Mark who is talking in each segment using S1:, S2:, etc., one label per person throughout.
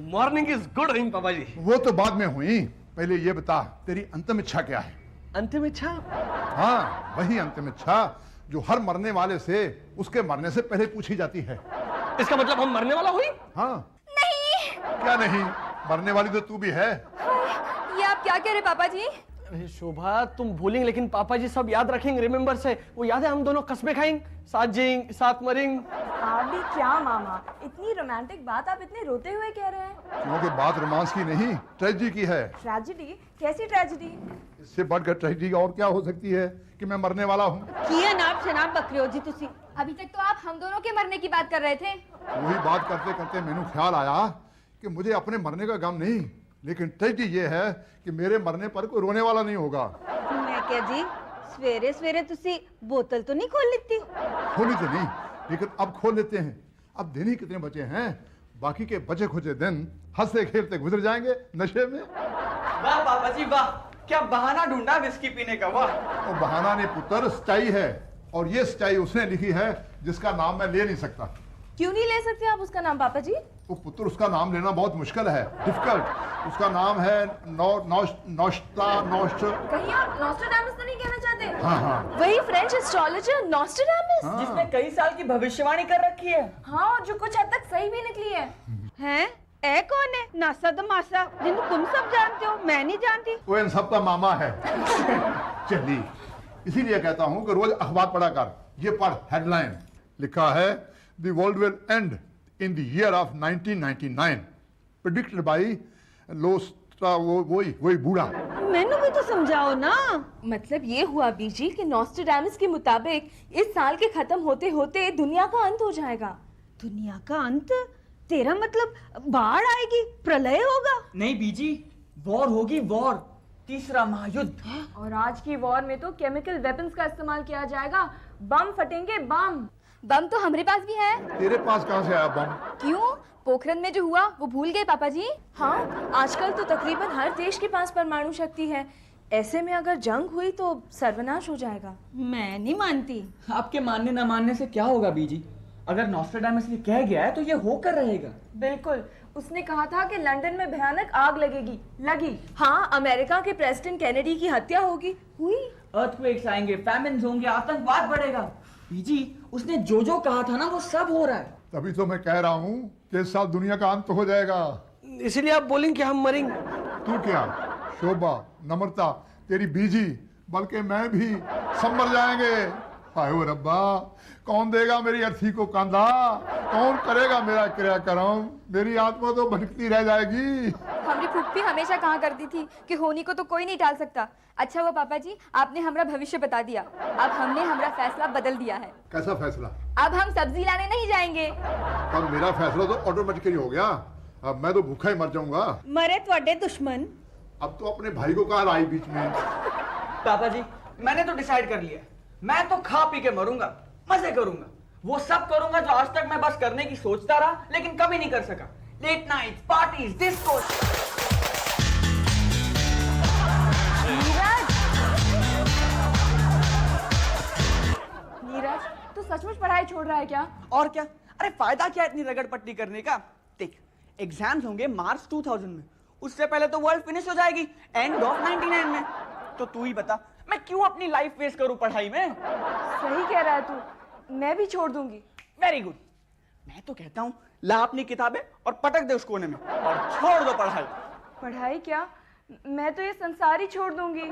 S1: Morning is good रही पापा जी।
S2: वो तो बाद में हुई, पहले ये बता तेरी अंतिम इच्छा क्या है?
S1: अंतिम इच्छा?
S2: हाँ, वही अंतिम इच्छा जो हर मरने वाले से उसके मरने से पहले पूछी जाती है।
S1: इसका मतलब हम मरने वाला हुई?
S2: हाँ।
S3: नहीं।
S2: क्या नहीं, मरने वाली तो तू भी है।
S3: ये आप क्या कह रहे पापा जी?
S1: अरे शोभा, तुम भूलेंगे लेकिन पापा जी सब याद रखेंगे, रिमेम्बर से। वो याद है हम दोनों कस्मे खाएंगे, साथ जिएंगे, साथ मरेंगे।
S4: आप भी क्या मामा, इतनी रोमांटिक बात आप इतने रोते हुए कह रहे हैं।
S2: क्योंकि बात रोमांस की नहीं, ट्रेजेडी की है।
S4: ट्रेजेडी? कैसी ट्रेजेडी?
S2: इससे बढ़कर ट्रेजेडी और क्या हो सकती है कि मैं मरने वाला हूँ।
S3: किया नाप शनाप बकरियो जी तुसी। अभी तक तो आप हम दोनों के मरने की बात कर रहे थे।
S2: वही बात करते करते मैंने ख्याल आया कि मुझे अपने मरने का गम नहीं, लेकिन ट्रेजेडी ये है कि मेरे मरने पर कोई रोने वाला नहीं होगा।
S3: मैं क्या जी, सवेरे सवेरे तुसी बोतल तो नहीं खोल लेती?
S2: खोली तो नहीं, लेकिन अब खोल लेते हैं। अब दिन ही कितने बचे हैं, बाकी के बचे खुचे दिन हंसते खेलते गुजर जाएंगे नशे में।
S5: वाह पापा जी वाह, क्या बहाना ढूंढा विस्की पीने का। वाह।
S2: तो बहाना ने पुत्र स्टाई है, और ये स्टाई उसने लिखी है जिसका नाम मैं ले नहीं सकता।
S4: क्यों नहीं ले सकते आप उसका नाम पापा जी?
S2: वो पुत्र, उसका नाम लेना बहुत मुश्किल है, डिफिकल्ट। उसका नाम है नोस्टा।
S4: कहीं आप नॉस्ट्राडामस तो नहीं कहना चाहते?
S2: हाँ हाँ
S4: वही फ्रेंच एस्ट्रोलॉजर नॉस्ट्राडामस?
S2: हाँ।
S5: जिसने कई साल की भविष्यवाणी कर रखी है।
S4: हाँ, और जो कुछ हद तक सही भी निकली है।
S3: हैं? ए कौन है? नासा दमासा, जिन्हें तुम सब जानते हो, मैं नहीं जानती।
S2: वो इन सबका मामा है। चलिए, इसीलिए कहता हूँ कि रोज अखबार पढ़ा कर। ये पढ़, हेडलाइन लिखा है the world will end in the year of 1999 predicted by लोस्ट्रा। वही बूढ़ा।
S3: मैंने भी तो समझाओ ना।
S4: मतलब ये हुआ बीजी कि नॉस्ट्राडामस के मुताबिक इस साल के खत्म होते होते दुनिया का अंत हो जाएगा।
S3: दुनिया का अंत? तेरा मतलब बाढ़ आएगी, प्रलय होगा?
S5: नहीं बीजी, वॉर होगी, वॉर, तीसरा महायुद्ध।
S4: और आज की वॉर में तो केमिकल वेपन्स का इस्तेमाल किया जाएगा। बम फटेंगे, बम।
S3: बम तो हमारे पास भी है।
S2: तेरे पास कहाँ से आया बम?
S3: क्यों? पोखरण में जो हुआ वो भूल गए पापा जी?
S4: हाँ, आजकल तो तकरीबन हर देश के पास परमाणु शक्ति है। ऐसे में अगर जंग हुई तो सर्वनाश हो जाएगा।
S3: मैं नहीं मानती।
S5: आपके मानने न मानने से क्या होगा बीजी, अगर नॉस्ट्राडामस ने कह गया है तो ये होकर रहेगा।
S4: बिल्कुल, उसने कहा था कि लंदन में भयानक आग लगेगी, लगी। हाँ, अमेरिका के प्रेसिडेंट केनेडी की हत्या होगी, हुई।
S5: अर्थक्वेक्स आएंगे, फैमिन्स होंगे, आतंकवाद बढ़ेगा। बीजी, उसने जो कहा था ना वो सब हो रहा है।
S2: तभी तो मैं कह रहा हूँ कि इस साल दुनिया का अंत हो जाएगा।
S1: इसीलिए आप बोलेंगे कि हम मरेंगे।
S2: तू क्या, शोभा, नम्रता, तेरी बीजी, बल्कि मैं भी सब मर जाएंगे। हाय ओ रब्बा, कौन देगा मेरी अर्थी को कंधा? कौन करेगा मेरा क्रियाक्रम? मेरी आत्मा तो भटकती रह जाएगी।
S3: हमारी फूफी हमेशा कहा करती थी कि होनी को तो कोई नहीं टाल सकता। अच्छा हुआ पापा जी, आपने हमारा भविष्य बता दिया। अब हमने हमारा फैसला बदल दिया है।
S2: कैसा फैसला?
S3: अब हम सब्जी लाने नहीं जाएंगे।
S2: और मेरा फैसला तो ऑटोमेटिकली हो गया। अब मैं तो भूखा ही मर जाऊंगा।
S3: मरे ਤੁਹਾਡੇ दुश्मन।
S2: अब तो अपने भाई को कहाँ लाई बीच में?
S5: पापा जी, मैंने तो डिसाइड कर लिया, मैं तो खा पी के मरूंगा, मजे करूंगा, वो सब करूंगा जो आज तक मैं बस करने की सोचता रहा लेकिन कभी नहीं कर सका। Late night parties, disco.
S4: Neeraj, तू सचमुच पढ़ाई छोड़ रहा है क्या?
S5: और क्या, अरे फायदा क्या इतनी रगड़ पट्टी करने का। देख, एग्जाम्स होंगे मार्च 2000 में, उससे पहले तो वर्ल्ड फिनिश हो जाएगी एंड ऑफ 99 में। तो तू ही बता, मैं क्यों अपनी लाइफ वेस्ट करूं पढ़ाई में?
S4: सही कह रहा है तू, मैं भी छोड़ दूंगी।
S5: Very good. मैं तो कहता हूं, ला अपनी किताबें और पटक दे उस कोने में और छोड़ दो पढ़ाई।
S4: पढ़ाई क्या, मैं तो ये संसार ही छोड़ दूंगी।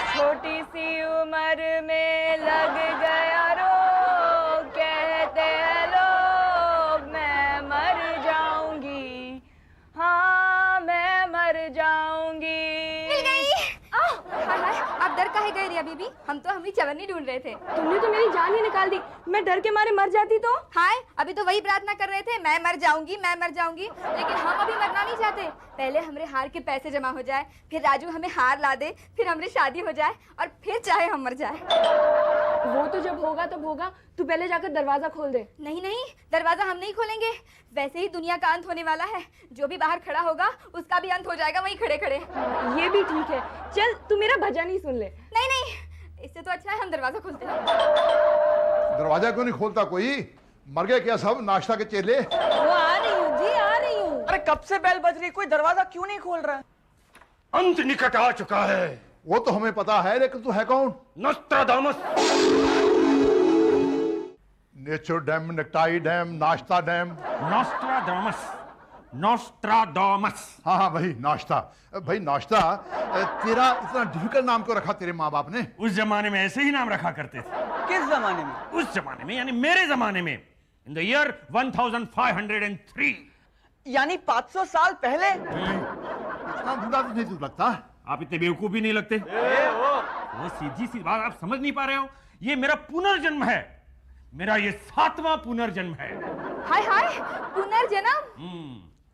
S4: छोटी सी उम्र में लग गया रोग, कहते हैं लोग मैं मर जाऊंगी। हाँ, मैं मर जाऊंगी।
S3: मिल गई। हाय हाय, आप डर काहे गए रिया बीबी? हम तो हमारी चवन्नी ढूंढ रहे थे।
S4: तुमने तो मेरी जान ही निकाल दी। मैं डर के मारे मर जाती तो।
S3: हाय, अभी तो वही प्रार्थना कर रहे थे, मैं मर जाऊंगी, मैं मर जाऊंगी। लेकिन हम अभी मरना नहीं चाहते। पहले हमारे हार के पैसे जमा हो जाए, फिर राजू हमें हार ला दे, फिर हमारी शादी हो जाए और फिर चाहे हम मर जाए।
S4: वो तो जब होगा तब होगा। तू पहले जाकर दरवाजा खोल दे।
S3: नहीं नहीं, दरवाजा हम नहीं खोलेंगे। वैसे ही दुनिया का अंत होने वाला है, जो भी बाहर खड़ा होगा उसका भी अंत हो जाएगा वहीं खड़े खड़े।
S4: ये भी ठीक है, चल तू मेरा भजन ही सुन ले।
S3: नहीं नहीं, इससे तो अच्छा है हम दरवाजा खोलते हैं।
S2: दरवाजा क्यों नहीं खोलता कोई? मर गए क्या सब नाश्ता के चेले?
S3: वो आ रही हूँ जी, आ रही हूँ।
S5: अरे कब से बेल बज रही, कोई दरवाजा क्यों नहीं खोल रहा है?
S6: अंत निकट आ चुका है।
S2: वो तो हमें पता है, लेकिन तू है कौन?
S6: नोस्ट्राडामस।
S2: नेचर डैम, नेक्टाई डैम, नाश्ता डैम।
S6: Nostradamus, Nostradamus.
S2: हाँ हाँ वही नाश्ता। भाई नाश्ता, तेरा इतना डिफिकल्ट नाम क्यों रखा तेरे माँ बाप ने?
S6: उस जमाने में ऐसे ही नाम रखा करते थे।
S5: किस जमाने में?
S6: उस जमाने में यानी मेरे जमाने में, इन द ईयर 1503।
S5: यानी 500 साल पहले?
S2: इतना बूढ़ा तो नहीं तू लगता।
S6: आप इतने बेवकूफ भी नहीं लगते। वो सीधी सी बात आप समझ नहीं पा रहे हो। ये मेरा पुनर्जन्म है, मेरा ये 7वां पुनर्जन्म है।
S3: हाय हाय, पुनर्जन्म।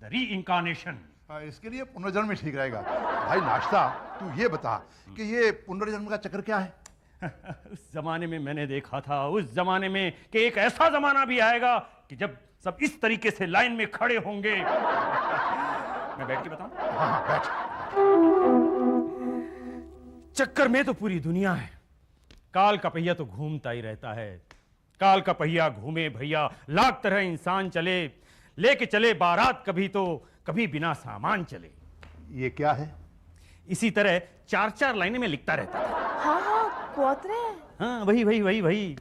S6: The reincarnation.
S2: इसके लिए पुनर्जन्म ही ठीक रहेगा। भाई नाश्ता, तू ये बता कि ये पुनर्जन्म का चक्कर क्या है?
S6: उस जमाने में मैंने देखा था, उस जमाने में, कि एक ऐसा जमाना भी आएगा कि जब सब इस तरीके से लाइन में खड़े होंगे। मैं बैठ के बताऊं?
S2: हाँ बैठ।
S6: चक्कर में तो पूरी दुनिया है। काल का पहिया तो घूमता ही रहता है। काल का पहिया घूमे भैया, लाख तरह इंसान चले, लेके चले बारात, कभी तो कभी बिना सामान चले।
S2: ये क्या है?
S6: इसी तरह 4-4 लाइनें में लिखता रहता था।
S4: हाँ हाँ, क्वात्रे।
S6: हाँ वही।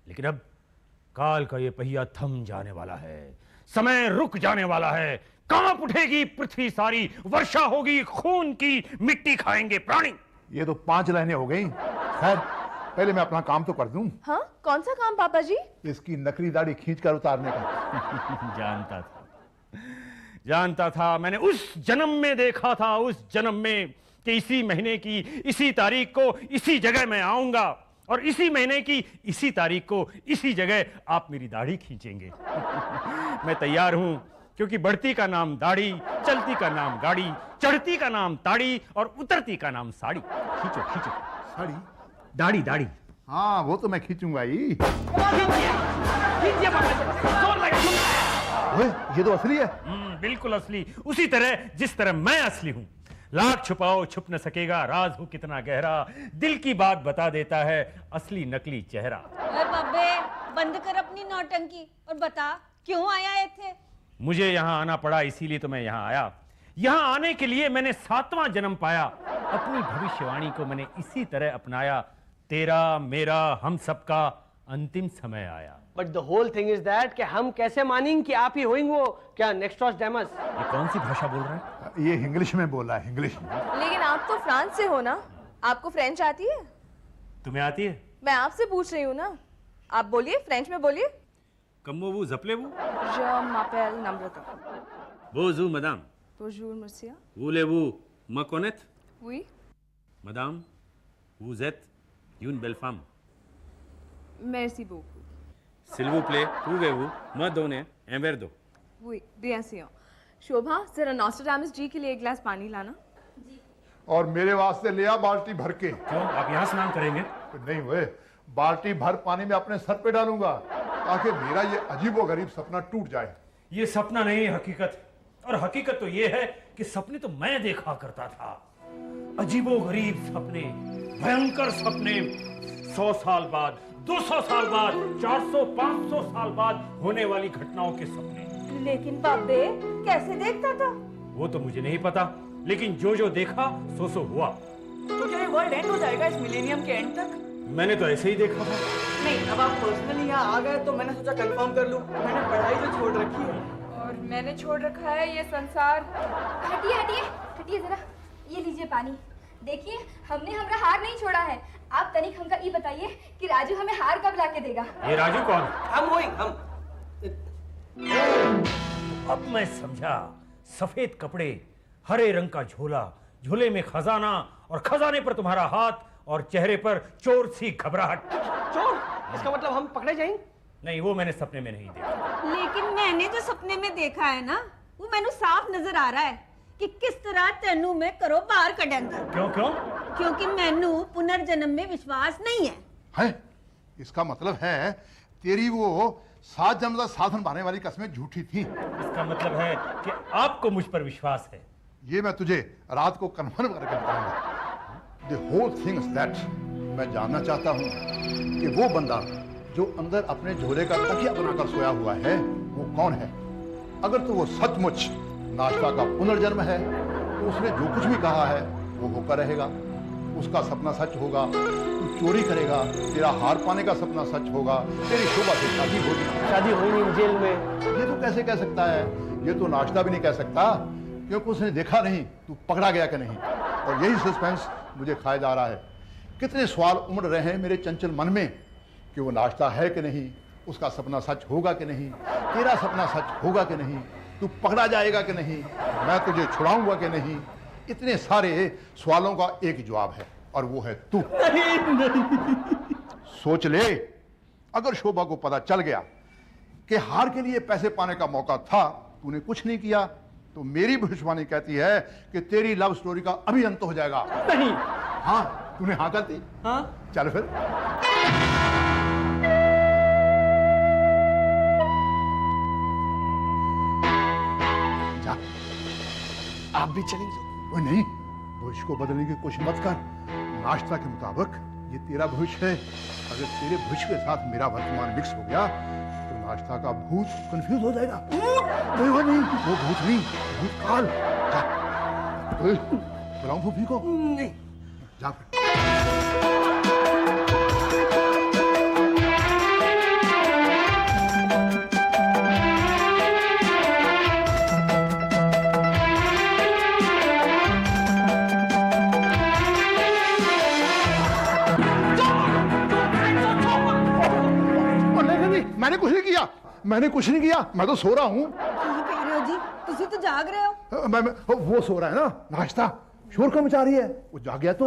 S6: लेकिन अब काल का ये पहिया थम जाने वाला है, समय रुक जाने वाला है। कांप उठेगी पृथ्वी सारी, वर्षा होगी खून की, मिट्टी खाएंगे प्राणी।
S2: ये तो 5 लाइनें हो गई। खैर पहले मैं अपना काम तो कर दूं।
S4: हाँ, कौन सा काम पापा जी?
S2: इसकी नकली दाढ़ी खींचकर उतारने का।
S6: जानता था, मैंने उस जन्म में देखा था, उस जन्म में, कि इसी महीने की इसी तारीख को इसी जगह मैं आऊंगा, और इसी महीने की इसी तारीख को इसी जगह आप मेरी दाढ़ी खींचेंगे। मैं तैयार हूं, क्योंकि बढ़ती का नाम दाढ़ी, चलती का नाम गाड़ी, चढ़ती का नाम ताड़ी, और उतरती का नाम साड़ी। खींचो खींचो
S2: साड़ी?
S6: दाढ़ी दाढ़ी।
S2: हाँ वो तो मैं खींचूंगा ही। ओए, ये तो असली है।
S6: बिल्कुल असली, उसी तरह जिस तरह मैं असली हूं। लाख छुपाओ छुप न सकेगा, राज हो कितना गहरा, दिल की बात बता देता है असली नकली चेहरा।
S7: ओए बब्बे, बंद कर अपनी नौटंकी और बता क्यों आया थे?
S6: मुझे यहाँ आना पड़ा, इसीलिए तो मैं यहाँ आया। यहाँ आने के लिए मैंने 7वां जन्म पाया। अपनी भविष्यवाणी को मैंने इसी तरह अपनाया। तेरा मेरा हम सबका अंतिम समय आया।
S1: But the whole thing is that कि हम कैसे मानेंगे कि आप ही होंगे वो क्या नोस्ट्राडामस?
S6: ये कौन सी भाषा बोल रहा है?
S2: ये इंग्लिश में बोला है, इंग्लिश में।
S4: लेकिन आप तो फ्रांस से हो ना, आपको फ्रेंच आती है?
S6: तुम्हें आती है?
S4: मैं आपसे पूछ रही हूँ ना, आप बोलिए, फ्रेंच में बोलिए।
S6: कम्मो जपलेवू,
S4: Je m'appelle Namrata.
S6: बोजू मदाम,
S4: Bonjour, monsieur.
S6: वूलेवू मकोनेत,
S4: Oui.
S6: मदाम वूजेत यून बेलफाम,
S4: Merci beaucoup.
S6: सिल्वू प्ले वूवेवू मदोने एवेरदो।
S4: Oui, bien sûr. शोभा, जरा नॉस्ट्राडामस जी के लिए एक गिलास पानी लाना।
S2: और मेरे वास्ते ले आ बाल्टी भर के।
S6: क्यों, आप यहाँ स्नान करेंगे?
S2: नहीं हुए, बाल्टी भर पानी में अपने सर पे डालूंगा, ताकि मेरा ये अजीबोगरीब सपना टूट जाए।
S6: ये सपना नहीं है हकीकत, और हकीकत तो ये है कि सपने तो मैं देखा करता था। अजीबोगरीब सपने, भयंकर सपने, 100 साल बाद, 200 साल बाद, 400-500 साल बाद होने वाली घटनाओं के सपने।
S7: लेकिन बब्बे कैसे देखता था?
S6: वो तो मुझे नहीं पता, लेकिन जो जो देखा सो हुआ।
S5: तो क्या ये वर्ल्ड एंड हो जाएगा इस मिलेनियम के एंड तक?
S6: मैंने तो ऐसे ही देखा था।
S5: नहीं, अब आप पर्सनली यहाँ आ गए तो मैंने सोचा कंफर्म कर लूं। मैंने पढ़ाई तो छोड़ रखी है।
S4: और मैंने छोड़ रखा है ये संसार।
S3: हटिए जरा, ये लीजिए पानी। देखिए, हमने हमारा हार नहीं छोड़ा है। आप तनिक हमका ये बताइए कि राजू हमें हार कब लाके देगा?
S6: ये राजू कौन?
S1: हम होएंगे हम।
S6: अब मैं समझा। सफेद कपड़े, हरे रंग का झोला, झोले में खजाना, और खजाने पर तुम्हारा हाथ, और चेहरे पर चोर सी घबराहट।
S1: चोर? इसका मतलब हम पकड़े जाएंगे?
S6: नहीं, वो मैंने सपने में नहीं देखा।
S7: लेकिन मैंने जो सपने में देखा है ना, वो मैंने साफ नजर आ रहा है कि किस तरह तेनू में करो बाहर कडेंदा।
S6: क्यों क्यों?
S7: क्योंकि मैनू पुनर्जन्म में विश्वास नहीं है।
S2: है? इसका मतलब है तेरी वो 7 जन्म का साधन पाने वाली कस्में झूठी थी।
S6: इसका मतलब है कि आपको मुझ पर विश्वास है।
S2: ये मैं तुझे रात को कन्फर्म करके बताऊंगा। The whole thing is that मैं जानना चाहता हूँ कि वो बंदा जो अंदर अपने झोले का तकिया बनाकर सोया हुआ है वो कौन है। अगर तो वो सचमुच नाश्ता का पुनर्जन्म है, तो उसने जो कुछ भी कहा है वो होकर रहेगा। उसका सपना सच होगा, तू चोरी करेगा, तेरा हार पाने का सपना सच होगा, तेरी शोभा से शादी होगी।
S1: शादी हुई नहीं जेल में।
S2: ये तो कैसे कह सकता है? ये तो नाश्ता भी नहीं कह सकता, क्योंकि उसने देखा नहीं तू पकड़ा गया कि नहीं। और यही सस्पेंस मुझे खाया जा रहा है। कितने सवाल उमड़ रहे हैं मेरे चंचल मन में कि वो नाश्ता है कि नहीं, उसका सपना सच होगा कि नहीं, तेरा सपना सच होगा कि नहीं, तू पकड़ा जाएगा कि नहीं, मैं तुझे छुड़ाऊंगा कि नहीं। इतने सारे सवालों का एक ही जवाब है, और वो है तू। सोच ले, अगर शोभा को पता चल गया कि हार के लिए पैसे पाने का मौका था, तूने कुछ नहीं किया, तो मेरी भविष्यवाणी कहती है कि तेरी लव स्टोरी का अभी अंत हो जाएगा।
S1: नहीं।
S2: हाँ, तूने हाँ कर दी।
S1: हाँ,
S2: चल फिर। जा।
S1: आप भी चलेंगे?
S2: वो नहीं, भविष्य को बदलने की कोशिश मत कर। नाश्ता के मुताबिक ये तेरा भविष्य है। अगर तेरे भविष्य के साथ मेरा वर्तमान मिक्स हो गया तो नाश्ता का भूत कंफ्यूज हो जाएगा। नहीं, वो नहीं, वो भूत नहीं, भूतकाल। जा, बुलाऊं फूफी को?
S1: नहीं।
S2: जा फिर। मैंने कुछ नहीं किया, मैंने कुछ नहीं किया, मैं तो सो रहा हूँ।
S7: ਕੀ ਕਹਿ ਰਹੇ ਹੋ ਜੀ ਤੁਸੀਂ ਤਾਂ ਜਾਗ ਰਹੇ ਹੋ
S2: वो सो रहा है ना, नाश्ता शोर क्यों मचा रही है? वो जाग गया तो?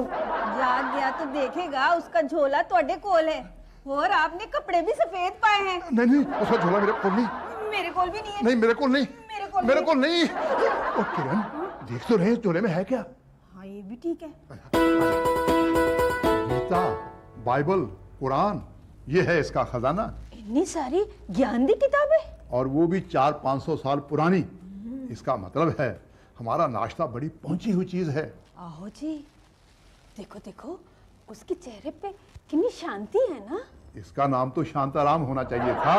S7: जाग गया तो देखेगा उसका झोला ਤੁਹਾਡੇ ਕੋਲ है और आपने कपड़े भी सफेद पाए हैं
S2: नहीं नहीं, उसका झोला मेरे को नहीं।
S7: मेरे कोल भी नहीं है
S2: नहीं, मेरे को नहीं, मेरे को नहीं। ओ किरण, देख तो रहे झोले में है क्या?
S7: हाँ ये भी ठीक है
S2: गीता, बाइबल, कुरान, ये है इसका खजाना।
S7: इतनी सारी ज्ञान दी किताबें
S2: और वो भी 400-500 साल पुरानी। इसका मतलब है हमारा नाश्ता बड़ी पहुंची हुई चीज है।
S7: आहो जी देखो देखो उसके चेहरे पे कितनी शांति है ना।
S2: इसका नाम तो शांताराम होना चाहिए था,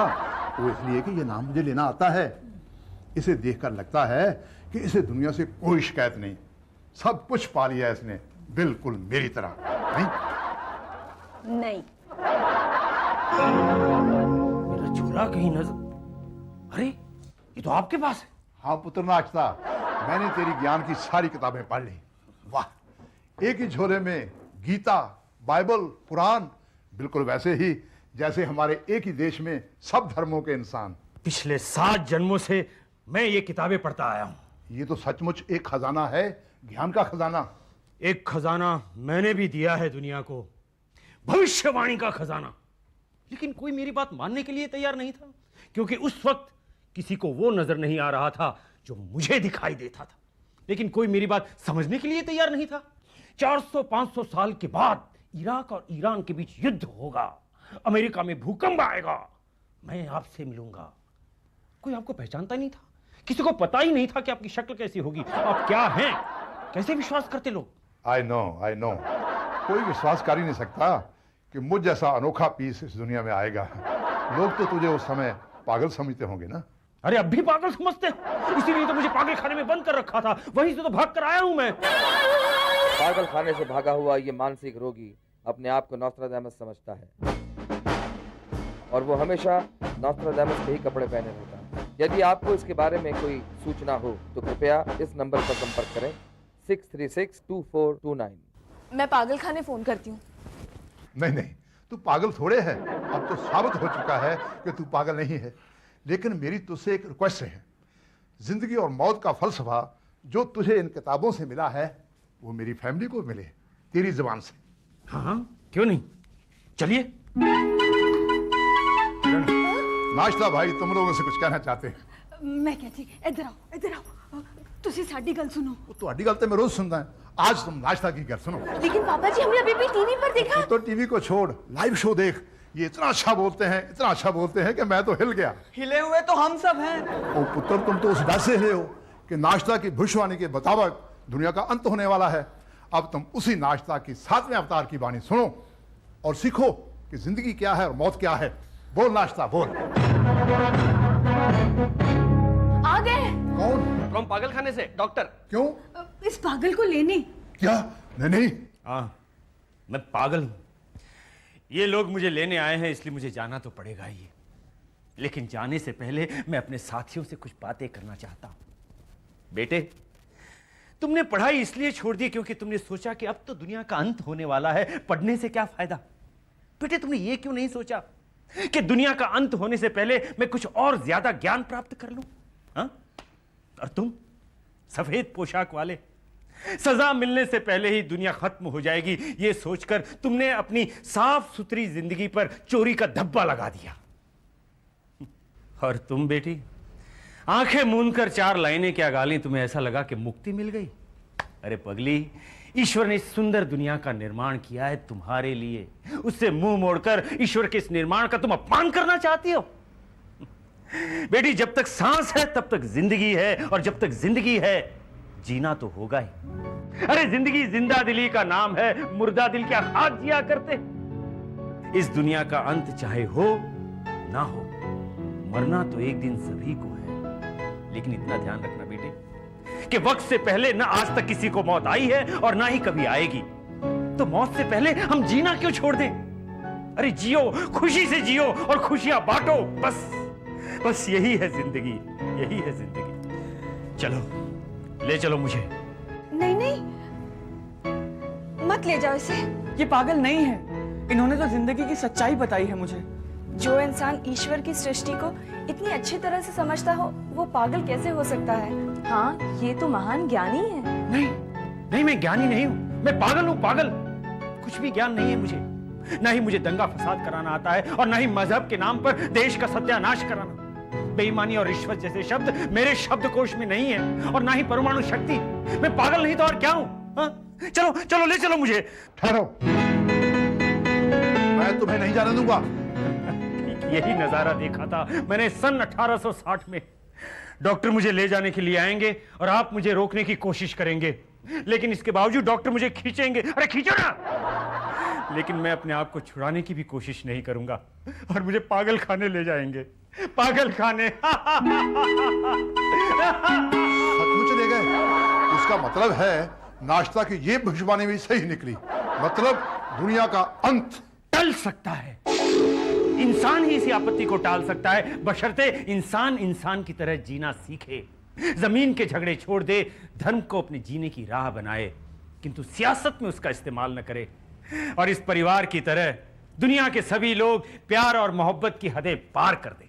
S2: वो इसलिए कि ये नाम मुझे लेना आता है। इसे देखकर लगता है कि इसे दुनिया से कोई शिकायत नहीं, सब कुछ पा लिया इसने, बिल्कुल मेरी तरह।
S7: नहीं
S6: मेरा झोला कहीं नजर, अरे ये तो आपके पास है।
S2: हाँ पुत्र नाश्ता, मैंने तेरी ज्ञान की सारी किताबें पढ़ ली। वाह, एक ही झोले में गीता, बाइबल, कुरान, बिल्कुल वैसे ही जैसे हमारे एक ही देश में सब धर्मों के इंसान।
S6: पिछले 7 जन्मों से मैं ये किताबें पढ़ता आया हूं।
S2: ये तो सचमुच एक खजाना है, ज्ञान का खजाना।
S6: एक खजाना मैंने भी दिया है दुनिया को, भविष्यवाणी का खजाना। लेकिन कोई मेरी बात मानने के लिए तैयार नहीं था, क्योंकि उस वक्त किसी को वो नजर नहीं आ रहा था जो मुझे दिखाई देता था। लेकिन कोई मेरी बात समझने के लिए तैयार नहीं था। 400-500 साल के बाद इराक और ईरान के बीच युद्ध होगा, अमेरिका में भूकंप आएगा, मैं आपसे मिलूंगा। कोई आपको पहचानता नहीं था, किसी को पता ही नहीं था कि आपकी शक्ल कैसी होगी, आप क्या हैं। कैसे विश्वास करते लोग?
S2: आई नो, कोई विश्वास कर ही नहीं सकता कि मुझ जैसा अनोखा पीस इस दुनिया में आएगा। लोग तो तुझे उस समय पागल समझते होंगे ना?
S6: अरे अब भी पागल समझते हैं, इसीलिए तो मुझे पागल खाने में बंद कर रखा था, वहीं से तो भाग कर आया हूं मैं।
S8: पागल खाने से भागा हुआ ये मानसिक रोगी अपने आप को नॉस्ट्राडामस समझता है, और वो हमेशा नॉस्ट्राडामस के ही कपड़े पहने रहता है। यदि आपको इसके बारे में कोई सूचना हो तो कृपया इस नंबर पर संपर्क करें, 6362429।
S4: मैं पागल खाने फोन करती हूँ।
S2: नहीं, तू पागल थोड़े है, अब तो साबित हो चुका है कि तू पागल नहीं है। लेकिन मेरी तुझसे एक रिक्वेस्ट है, जिंदगी और मौत का फलसफा जो तुझे इन किताबों से मिला है वो मेरी फैमिली को मिले, तेरी जुबान से।
S6: हाँ, क्यों नहीं, चलिए।
S2: नाश्ता भाई तुम लोगों से कुछ कहना चाहते हैं?
S7: मैं कहती इधर आओ तुसी साडी गल सुनो।
S2: वो तुम्हारी गल तो मैं रोज सुनता है, आज तुम नाश्ता की गल सुनो।
S4: लेकिन पापा जी हमने अभी भी टीवी पर देखा।
S2: तो टीवी को छोड़, लाइव शो देख। ये इतना अच्छा बोलते हैं कि मैं तो हिल गया।
S5: हिले हुए तो हम सब हैं।
S2: ओ पुत्र, तुम तो उस डर से हिले हो कि नाश्ता की भविष्यवाणी के मुताबिक दुनिया का अंत होने वाला है। अब तुम उसी नाश्ता की 7वें अवतार की वाणी सुनो और सीखो कि जिंदगी क्या है और मौत क्या है। बोल नाश्ता, बोल।
S4: आ गए।
S2: कौन?
S1: फ्रॉम पागल खाने से डॉक्टर।
S2: क्यों?
S7: इस पागल को लेने।
S2: क्या? नहीं,
S6: हाँ, मैं पागल हूं। ये लोग मुझे लेने आए हैं, इसलिए मुझे जाना तो पड़ेगा ही। लेकिन जाने से पहले मैं अपने साथियों से कुछ बातें करना चाहता हूं। बेटे, तुमने पढ़ाई इसलिए छोड़ दी क्योंकि तुमने सोचा कि अब तो दुनिया का अंत होने वाला है, पढ़ने से क्या फायदा। बेटे, तुमने ये क्यों नहीं सोचा कि दुनिया का अंत होने से पहले मैं कुछ और ज्यादा ज्ञान प्राप्त कर लूं? हाँ? और तुम सफेद पोशाक वाले, सजा मिलने से पहले ही दुनिया खत्म हो जाएगी ये सोचकर तुमने अपनी साफ सुथरी जिंदगी पर चोरी का धब्बा लगा दिया। और तुम बेटी, आंखें मूंदकर 4 लाइनें क्या गाली, तुम्हें ऐसा लगा कि मुक्ति मिल गई। अरे पगली, ईश्वर ने इस सुंदर दुनिया का निर्माण किया है तुम्हारे लिए। उससे मुंह मोड़कर ईश्वर के इस निर्माण का तुम अपमान करना चाहती हो? बेटी, जब तक सांस है तब तक जिंदगी है, और जब तक जिंदगी है जीना तो होगा ही। अरे जिंदगी जिंदा दिली का नाम है, मुर्दा दिल क्या खाक जिया करते। इस दुनिया का अंत चाहे हो ना हो, मरना तो एक दिन सभी को है। लेकिन इतना ध्यान रखना बेटे कि वक्त से पहले ना आज तक किसी को मौत आई है और ना ही कभी आएगी। तो मौत से पहले हम जीना क्यों छोड़ दें? अरे जियो, खुशी से जियो और खुशियां बांटो। बस यही है जिंदगी, यही है जिंदगी। चलो, ले चलो मुझे।
S4: नहीं नहीं, मत ले जाओ इसे।
S5: ये पागल नहीं है, इन्होंने तो जिंदगी की सच्चाई बताई है मुझे।
S4: जो इंसान ईश्वर की सृष्टि को इतनी अच्छी तरह से समझता हो, वो पागल कैसे हो सकता है? हाँ, ये तो महान ज्ञानी है।
S6: नहीं, मैं ज्ञानी नहीं हूं, मैं पागल हूं, पागल। कुछ भी ज्ञान नहीं है मुझे। ना ही मुझे दंगा फसाद कराना आता है, और ना ही मजहब के नाम पर देश का सत्यानाश कराना। बेईमानी और रिश्वत जैसे शब्द मेरे शब्दकोश में नहीं है, और ना ही परमाणु शक्ति। मैं पागल नहीं तो और क्या हूं? हाँ? चलो, ले चलो मुझे।
S2: ठहरो, मैं तुम्हें नहीं जाने दूंगा।
S6: यही नजारा देखा था मैंने सन 1860 में। डॉक्टर मुझे ले जाने के लिए आएंगे और आप मुझे रोकने की कोशिश करेंगे, लेकिन इसके बावजूद डॉक्टर मुझे खींचेंगे। अरे खींचो ना। लेकिन मैं अपने आप को छुड़ाने की भी कोशिश नहीं करूंगा, और मुझे पागल खाने ले जाएंगे। पागल खाने।
S2: सचमुच ले गए? उसका मतलब है नाश्ता की ये भविष्यवाणी भी सही निकली। मतलब दुनिया का अंत
S6: टल सकता है, इंसान ही इसी आपत्ति को टाल सकता है, बशर्ते इंसान की तरह जीना सीखे, जमीन के झगड़े छोड़ दे, धर्म को अपने जीने की राह बनाए, किंतु सियासत में उसका इस्तेमाल न करे, और इस परिवार की तरह दुनिया के सभी लोग प्यार और मोहब्बत की हदें पार कर दें।